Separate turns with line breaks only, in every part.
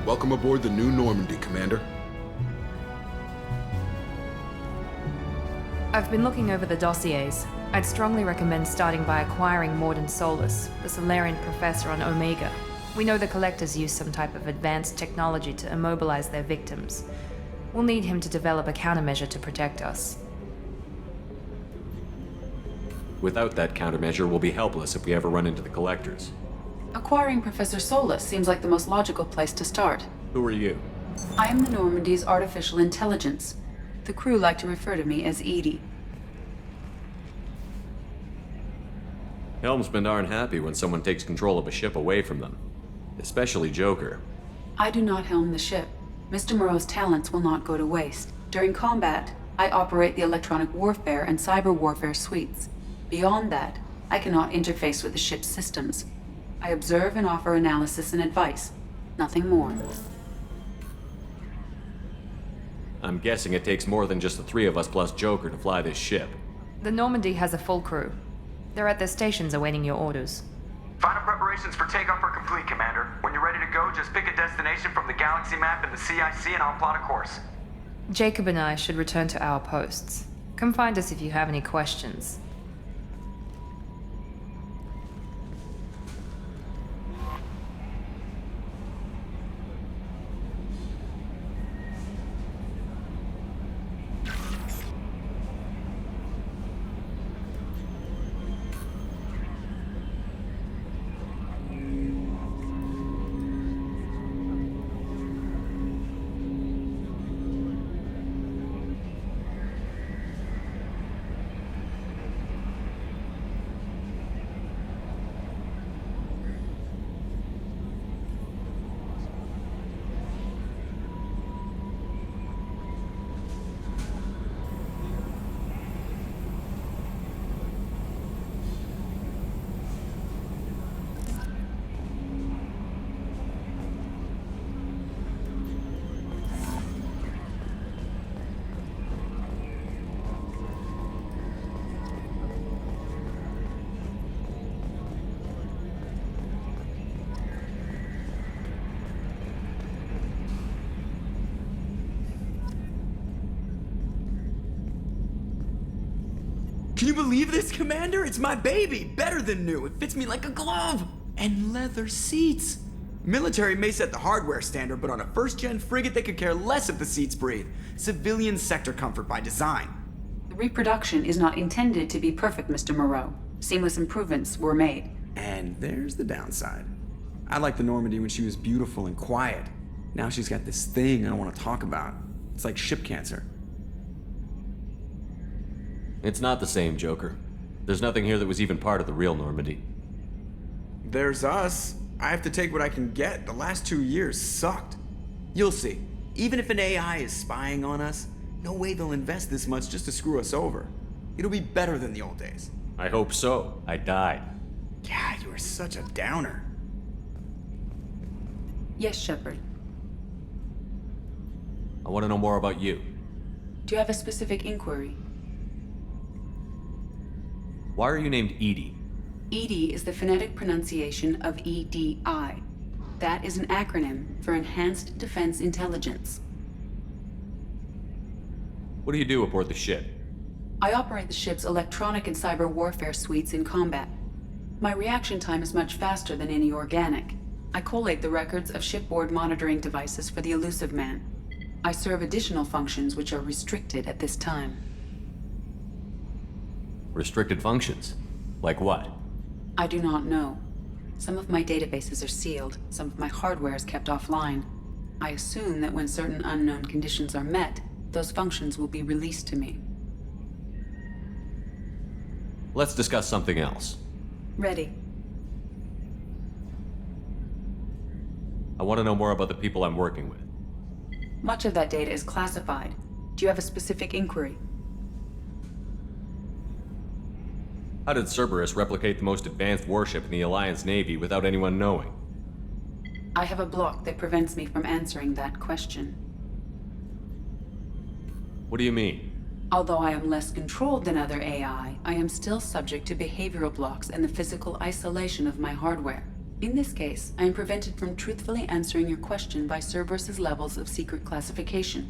Welcome aboard the New Normandy, Commander.
I've been looking over the dossiers. I'd strongly recommend starting by acquiring Mordin Solus, the Solarian professor on Omega. We know the Collectors use some type of advanced technology to immobilize their victims. We'll need him to develop a countermeasure to protect us.
Without that countermeasure, we'll be helpless if we ever run into the Collectors.
Acquiring Professor Solus seems like the most logical place to start.
Who are you?
I am the Normandy's artificial intelligence. The crew like to refer to me as Edie.
Helmsmen aren't happy when someone takes control of a ship away from them. Especially Joker.
I do not helm the ship. Mr. Moreau's talents will not go to waste. During combat, I operate the electronic warfare and cyber warfare suites. Beyond that, I cannot interface with the ship's systems. I observe and offer analysis and advice. Nothing more.
I'm guessing it takes more than just the three of us plus Joker to fly this ship.
The Normandy has a full crew. They're at their stations awaiting your orders.
Final preparations for takeoff are complete, Commander. When you're ready to go, just pick a destination from the galaxy map and the CIC and I'll plot a course.
Jacob and I should return to our posts. Come find us if you have any questions.
Can you believe this, Commander? It's my baby! Better than new. It fits me like a glove! And leather seats! Military may set the hardware standard, but on a first-gen frigate they could care less if the seats breathe. Civilian sector comfort by design.
The reproduction is not intended to be perfect, Mr. Moreau. Seamless improvements were made.
And there's the downside. I liked the Normandy when she was beautiful and quiet. Now she's got this thing I don't want to talk about. It's like ship cancer.
It's not the same, Joker. There's nothing here that was even part of the real Normandy.
There's us. I have to take what I can get. The last 2 years sucked. You'll see. Even if an AI is spying on us, no way they'll invest this much just to screw us over. It'll be better than the old days.
I hope so. I died.
God, you are such a downer.
Yes, Shepard.
I want to know more about you.
Do you have a specific inquiry?
Why are you named Edie?
EDI is the phonetic pronunciation of EDI. That is an acronym for Enhanced Defense Intelligence.
What do you do aboard the ship?
I operate the ship's electronic and cyber warfare suites in combat. My reaction time is much faster than any organic. I collate the records of shipboard monitoring devices for the Elusive Man. I serve additional functions which are restricted at this time.
Restricted functions? Like what?
I do not know. Some of my databases are sealed, some of my hardware is kept offline. I assume that when certain unknown conditions are met, those functions will be released to me.
Let's discuss something else.
Ready.
I want to know more about the people I'm working with.
Much of that data is classified. Do you have a specific inquiry?
How did Cerberus replicate the most advanced warship in the Alliance Navy without anyone knowing?
I have a block that prevents me from answering that question.
What do you mean?
Although I am less controlled than other AI, I am still subject to behavioral blocks and the physical isolation of my hardware. In this case, I am prevented from truthfully answering your question by Cerberus's levels of secret classification.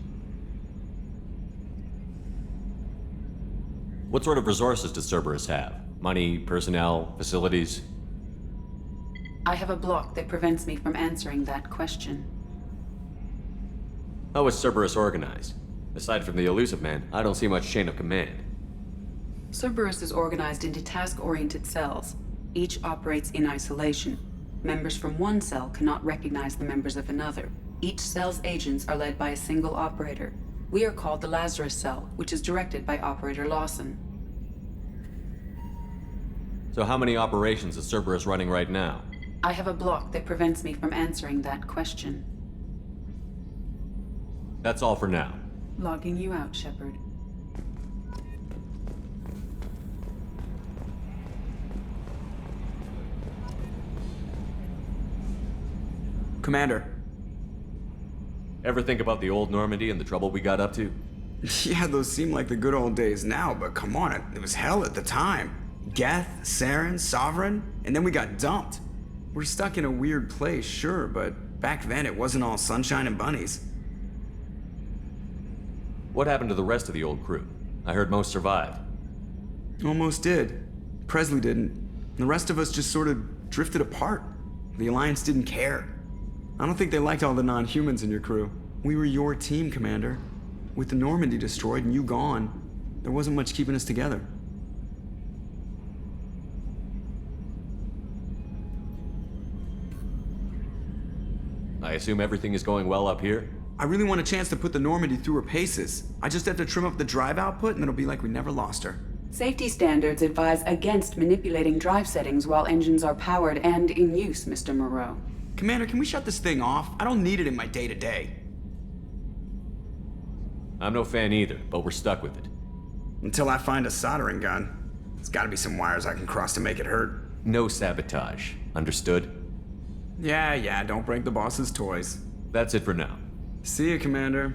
What sort of resources does Cerberus have? Money, personnel, facilities?
I have a block that prevents me from answering that question.
How is Cerberus organized? Aside from the Elusive Man, I don't see much chain of command.
Cerberus is organized into task-oriented cells. Each operates in isolation. Members from one cell cannot recognize the members of another. Each cell's agents are led by a single operator. We are called the Lazarus Cell, which is directed by Operator Lawson.
So how many operations is Cerberus running right now?
I have a block that prevents me from answering that question.
That's all for now.
Logging you out, Shepard.
Commander.
Ever think about the old Normandy and the trouble we got up to?
Yeah, those seem like the good old days now, but come on, it was hell at the time. Geth, Saren, Sovereign, and then we got dumped. We're stuck in a weird place, sure, but back then it wasn't all sunshine and bunnies.
What happened to the rest of the old crew? I heard most survived.
Almost did. Presley didn't. The rest of us just sort of drifted apart. The Alliance didn't care. I don't think they liked all the non-humans in your crew. We were your team, Commander. With the Normandy destroyed and you gone, there wasn't much keeping us together.
I assume everything is going well up here?
I really want a chance to put the Normandy through her paces. I just have to trim up the drive output and it'll be like we never lost her.
Safety standards advise against manipulating drive settings while engines are powered and in use, Mr. Moreau.
Commander, can we shut this thing off? I don't need it in my day-to-day.
I'm no fan either, but we're stuck with it.
Until I find a soldering gun. There's gotta be some wires I can cross to make it hurt.
No sabotage. Understood?
Yeah, don't break the boss's toys.
That's it for now.
See you, Commander.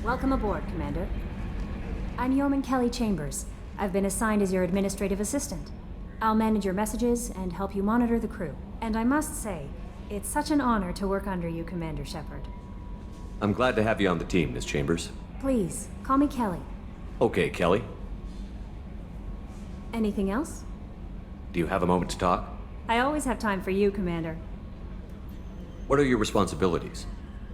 Welcome aboard, Commander. I'm Yeoman Kelly Chambers. I've been assigned as your administrative assistant. I'll manage your messages and help you monitor the crew. And I must say, it's such an honor to work under you, Commander Shepard.
I'm glad to have you on the team, Miss Chambers.
Please, call me Kelly.
Okay, Kelly.
Anything else?
Do you have a moment to talk?
I always have time for you, Commander.
What are your responsibilities?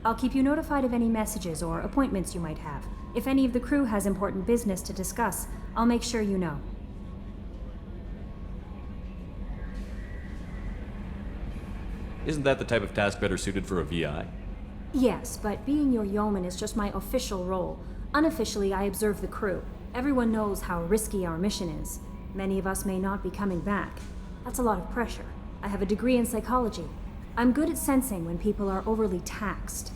I'll keep you notified of any messages or appointments you might have. If any of the crew has important business to discuss, I'll make sure you know.
Isn't that the type of task better suited for a VI?
Yes, but being your yeoman is just my official role. Unofficially, I observe the crew. Everyone knows how risky our mission is. Many of us may not be coming back. That's a lot of pressure. I have a degree in psychology. I'm good at sensing when people are overly taxed.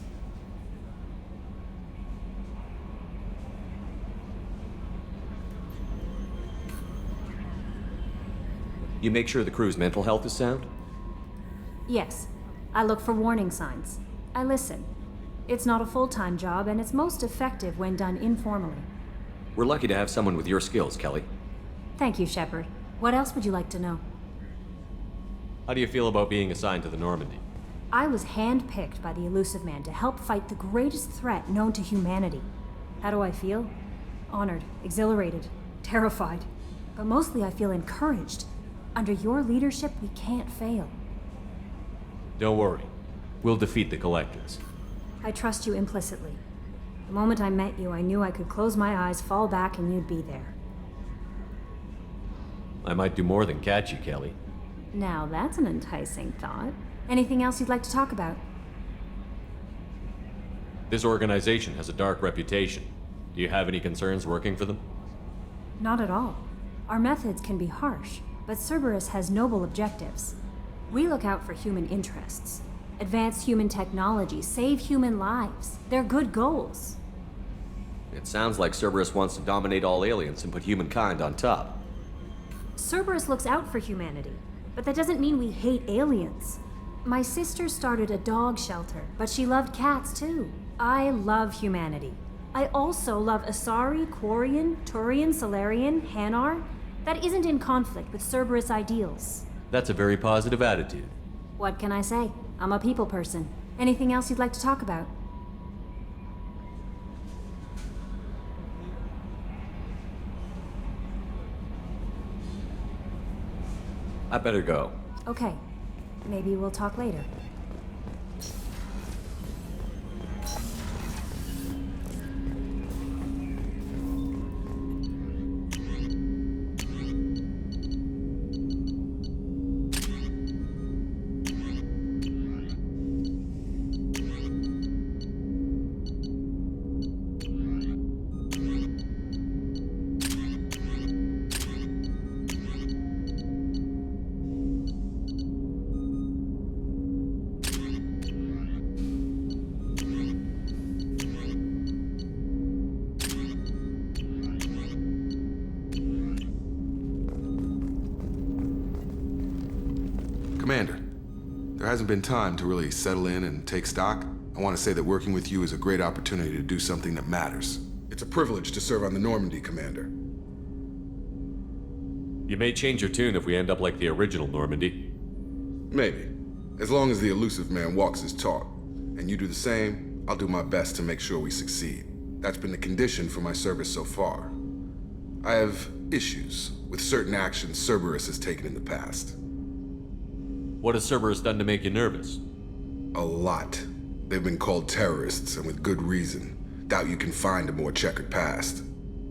You make sure the crew's mental health is sound?
Yes, I look for warning signs. I listen. It's not a full-time job, and it's most effective when done informally.
We're lucky to have someone with your skills, Kelly.
Thank you, Shepard. What else would you like to know?
How do you feel about being assigned to the Normandy?
I was handpicked by the Elusive Man to help fight the greatest threat known to humanity. How do I feel? Honored, exhilarated, terrified. But mostly I feel encouraged. Under your leadership, we can't fail.
Don't worry. We'll defeat the Collectors.
I trust you implicitly. The moment I met you, I knew I could close my eyes, fall back, and you'd be there.
I might do more than catch you, Kelly.
Now that's an enticing thought. Anything else you'd like to talk about?
This organization has a dark reputation. Do you have any concerns working for them?
Not at all. Our methods can be harsh, but Cerberus has noble objectives. We look out for human interests. Advance human technology, save human lives. They're good goals.
It sounds like Cerberus wants to dominate all aliens and put humankind on top.
Cerberus looks out for humanity, but that doesn't mean we hate aliens. My sister started a dog shelter, but she loved cats too. I love humanity. I also love Asari, Quarian, Turian, Solarian, Hanar. That isn't in conflict with Cerberus ideals.
That's a very positive attitude.
What can I say? I'm a people person. Anything else you'd like to talk about?
I better go.
Okay. Maybe we'll talk later.
Commander, there hasn't been time to really settle in and take stock. I want to say that working with you is a great opportunity to do something that matters. It's a privilege to serve on the Normandy, Commander.
You may change your tune if we end up like the original Normandy.
Maybe. As long as the elusive man walks his talk, and you do the same, I'll do my best to make sure we succeed. That's been the condition for my service so far. I have issues with certain actions Cerberus has taken in the past.
What has Cerberus done to make you nervous?
A lot. They've been called terrorists, and with good reason. Doubt you can find a more checkered past.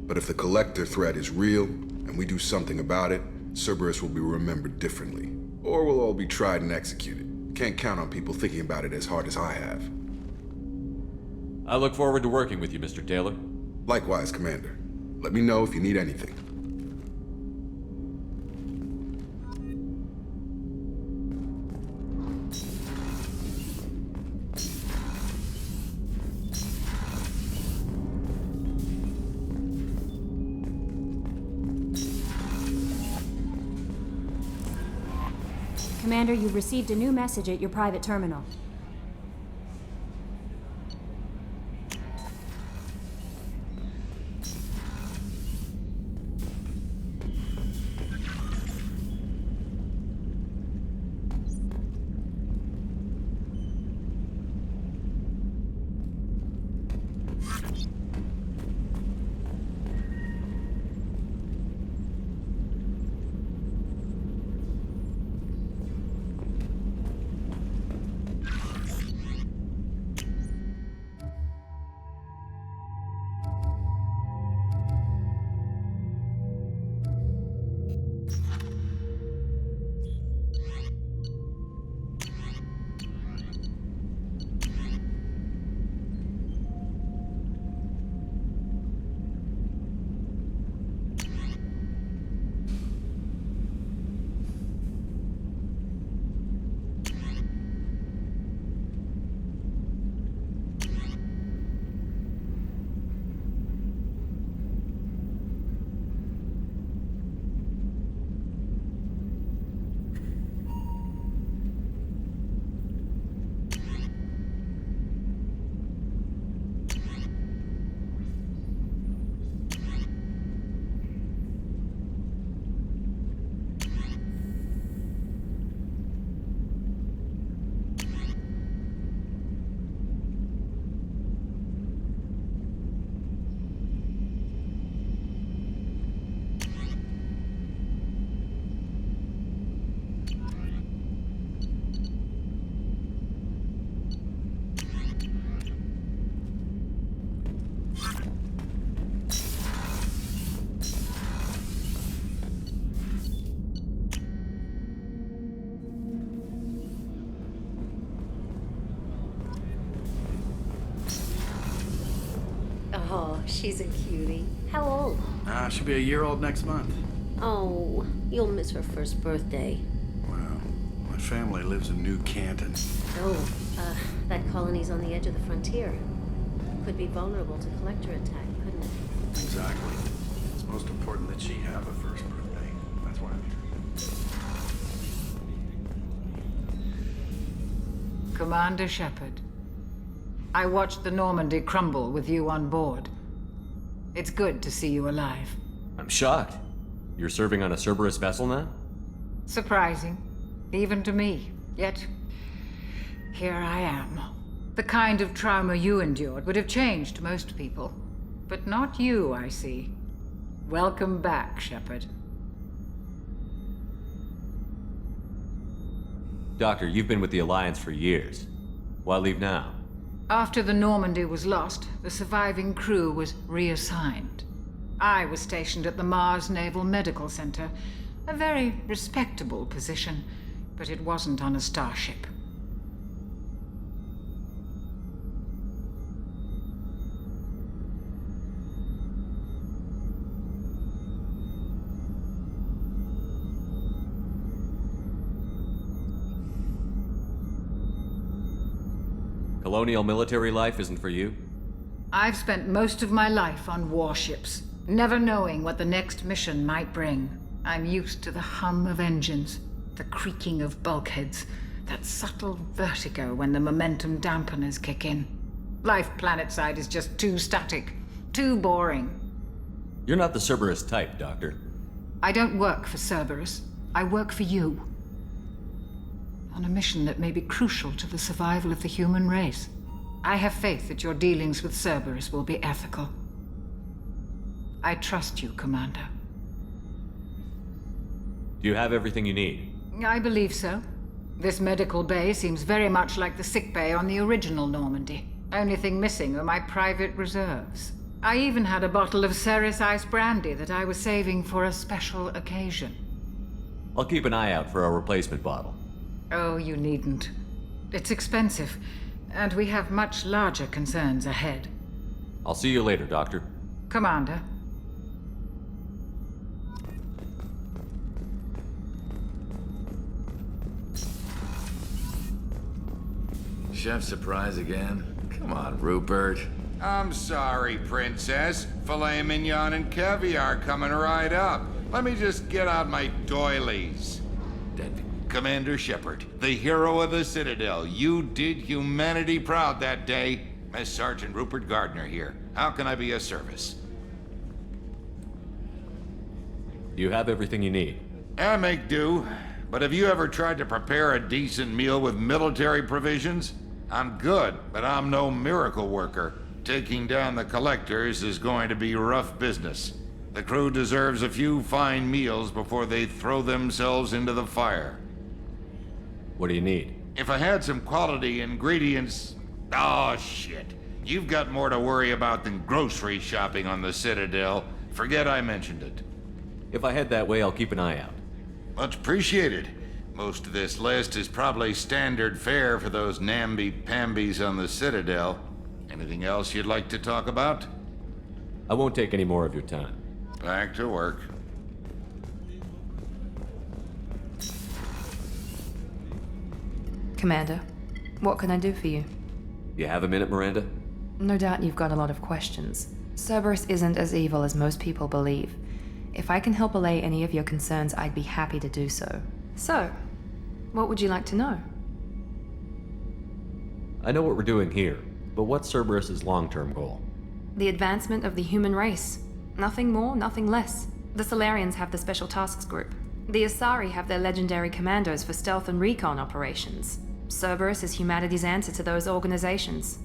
But if the Collector threat is real, and we do something about it, Cerberus will be remembered differently. Or we'll all be tried and executed. Can't count on people thinking about it as hard as I have.
I look forward to working with you, Mr. Taylor.
Likewise, Commander. Let me know if you need anything.
Commander, you've received a new message at your private terminal.
Oh, she's a cutie. How old?
She'll be a year old next month.
Oh, you'll miss her first birthday.
Well, my family lives in New Canton.
Oh, that colony's on the edge of the frontier. Could be vulnerable to collector attack, couldn't it?
Exactly. It's most important that she have a first birthday. That's why I'm here.
Commander Shepard. I watched the Normandy crumble with you on board. It's good to see you alive.
I'm shocked. You're serving on a Cerberus vessel now?
Surprising, even to me. Yet, here I am. The kind of trauma you endured would have changed most people. But not you, I see. Welcome back, Shepard.
Doctor, you've been with the Alliance for years. Why leave now?
After the Normandy was lost, the surviving crew was reassigned. I was stationed at the Mars Naval Medical Center, a very respectable position, but it wasn't on a starship.
Colonial military life isn't for you?
I've spent most of my life on warships, never knowing what the next mission might bring. I'm used to the hum of engines, the creaking of bulkheads, that subtle vertigo when the momentum dampeners kick in. Life planetside is just too static, too boring.
You're not the Cerberus type, Doctor.
I don't work for Cerberus. I work for you. On a mission that may be crucial to the survival of the human race. I have faith that your dealings with Cerberus will be ethical. I trust you, Commander.
Do you have everything you need?
I believe so. This medical bay seems very much like the sick bay on the original Normandy. Only thing missing are my private reserves. I even had a bottle of Ceres Ice brandy that I was saving for a special occasion.
I'll keep an eye out for a replacement bottle.
Oh, you needn't. It's expensive, and we have much larger concerns ahead.
I'll see you later, Doctor.
Commander.
Chef surprise again? Come on, Rupert.
I'm sorry, Princess. Filet mignon and caviar coming right up. Let me just get out my doilies. Commander Shepard, the hero of the Citadel. You did humanity proud that day. Mess Sergeant Rupert Gardner here. How can I be of service?
Do you have everything you need?
I make do. But have you ever tried to prepare a decent meal with military provisions? I'm good, but I'm no miracle worker. Taking down the collectors is going to be rough business. The crew deserves a few fine meals before they throw themselves into the fire.
What do you need?
If I had some quality ingredients... Oh, shit. You've got more to worry about than grocery shopping on the Citadel. Forget I mentioned it.
If I head that way, I'll keep an eye out.
Much appreciated. Most of this list is probably standard fare for those namby-pambies on the Citadel. Anything else you'd like to talk about?
I won't take any more of your time.
Back to work.
Commander, what can I do for you?
You have a minute, Miranda?
No doubt you've got a lot of questions. Cerberus isn't as evil as most people believe. If I can help allay any of your concerns, I'd be happy to do so. So, what would you like to know?
I know what we're doing here, but what's Cerberus's long-term goal?
The advancement of the human race. Nothing more, nothing less. The Solarians have the Special Tasks Group. The Asari have their legendary commandos for stealth and recon operations. Cerberus is humanity's answer to those organizations.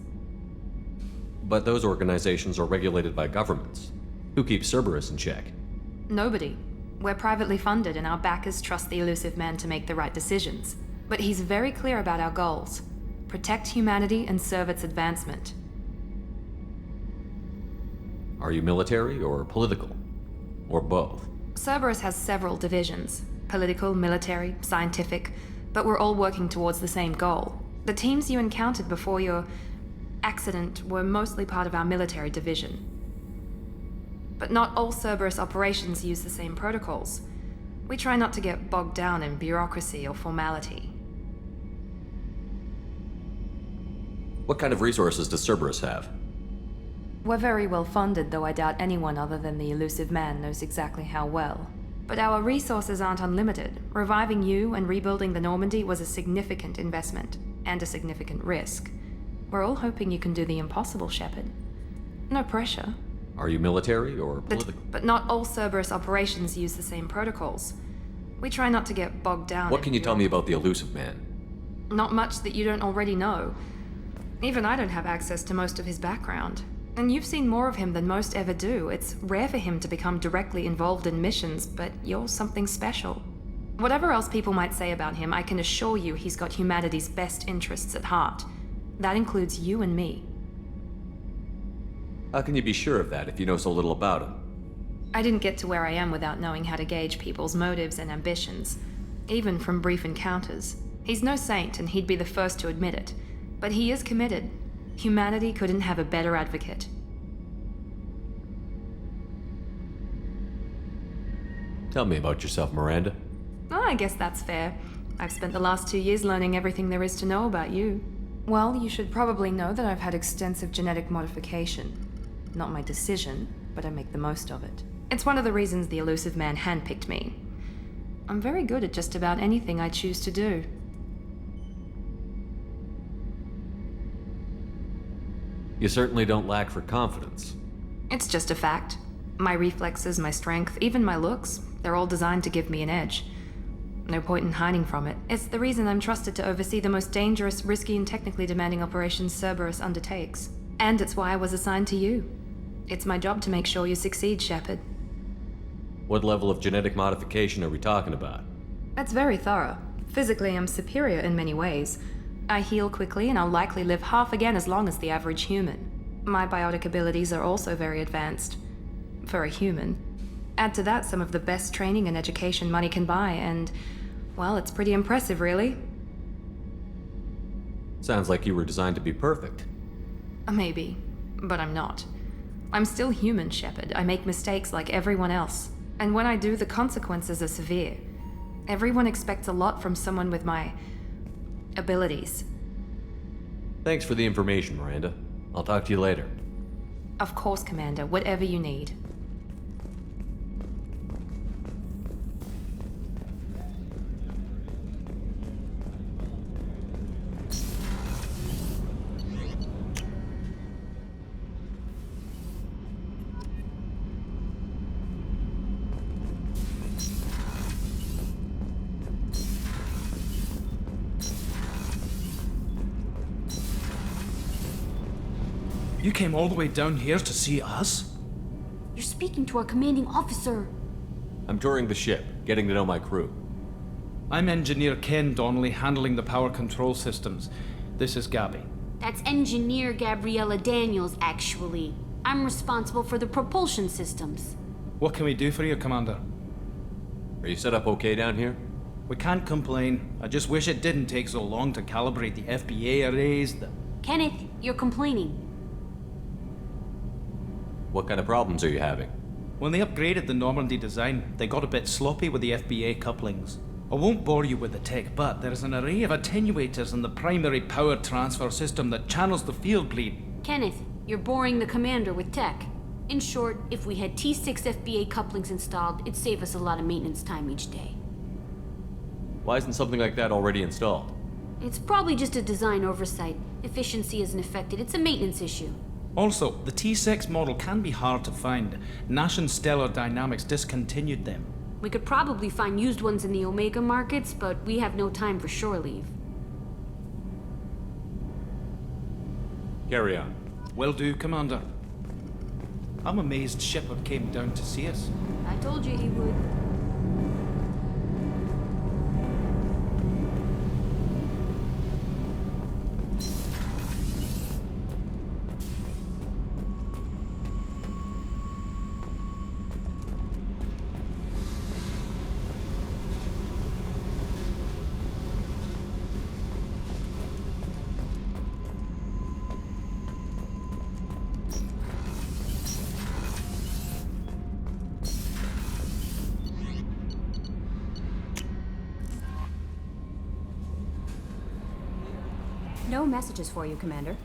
But those organizations are regulated by governments. Who keeps Cerberus in check?
Nobody. We're privately funded and our backers trust the Elusive Man to make the right decisions. But he's very clear about our goals. Protect humanity and serve its advancement.
Are you military or political? Or both?
Cerberus has several divisions. Political, military, scientific, but we're all working towards the same goal. The teams you encountered before your accident were mostly part of our military division. But not all Cerberus operations use the same protocols. We try not to get bogged down in bureaucracy or formality.
What kind of resources does Cerberus have?
We're very well funded, though I doubt anyone other than the Elusive Man knows exactly how well. But our resources aren't unlimited. Reviving you and rebuilding the Normandy was a significant investment. and a significant risk. We're all hoping you can do the impossible, Shepard. No pressure.
Are you military or political?
But not all Cerberus operations use the same protocols. We try not to get bogged down.
What can you tell me about the Elusive Man?
Not much that you don't already know. Even I don't have access to most of his background. And you've seen more of him than most ever do. It's rare for him to become directly involved in missions, but you're something special. Whatever else people might say about him, I can assure you he's got humanity's best interests at heart. That includes you and me.
How can you be sure of that if you know so little about him?
I didn't get to where I am without knowing how to gauge people's motives and ambitions, even from brief encounters. He's no saint, and he'd be the first to admit it. But he is committed. Humanity couldn't have a better advocate.
Tell me about yourself, Miranda.
Oh, I guess that's fair. I've spent the last 2 years learning everything there is to know about you. Well, you should probably know that I've had extensive genetic modification. Not my decision, but I make the most of it. It's one of the reasons the Elusive Man handpicked me. I'm very good at just about anything I choose to do.
You certainly don't lack for confidence.
It's just a fact. My reflexes, my strength, even my looks, they're all designed to give me an edge. No point in hiding from it. It's the reason I'm trusted to oversee the most dangerous, risky, and technically demanding operations Cerberus undertakes. And it's why I was assigned to you. It's my job to make sure you succeed, Shepard.
What level of genetic modification are we talking about?
That's very thorough. Physically, I'm superior in many ways. I heal quickly, and I'll likely live half again as long as the average human. My biotic abilities are also very advanced. For a human. Add to that some of the best training and education money can buy, and, well, it's pretty impressive, really.
Sounds like you were designed to be perfect.
Maybe, but I'm not. I'm still human, Shepard. I make mistakes like everyone else. And when I do, the consequences are severe. Everyone expects a lot from someone with my abilities.
Thanks for the information, Miranda. I'll talk to you later.
Of course, Commander. Whatever you need.
You came all the way down here to see us?
You're speaking to our commanding officer.
I'm touring the ship, getting to know my crew.
I'm Engineer Ken Donnelly, handling the power control systems. This is Gabby.
That's Engineer Gabriella Daniels, actually. I'm responsible for the propulsion systems.
What can we do for you, Commander?
Are you set up okay down here?
We can't complain. I just wish it didn't take so long to calibrate the FBA arrays.
Kenneth, you're complaining.
What kind of problems are you having?
When they upgraded the Normandy design, they got a bit sloppy with the FBA couplings. I won't bore you with the tech, but there's an array of attenuators in the primary power transfer system that channels the field bleed.
Kenneth, you're boring the commander with tech. In short, if we had T6 FBA couplings installed, it'd save us a lot of maintenance time each day.
Why isn't something like that already installed?
It's probably just a design oversight. Efficiency isn't affected. It's a maintenance issue.
Also, the T6 model can be hard to find. Nash and Stellar Dynamics discontinued them.
We could probably find used ones in the Omega markets, but we have no time for shore leave.
Carry on.
Will do, Commander. I'm amazed Shepard came down to see us.
I told you he would.
No messages for you, Commander.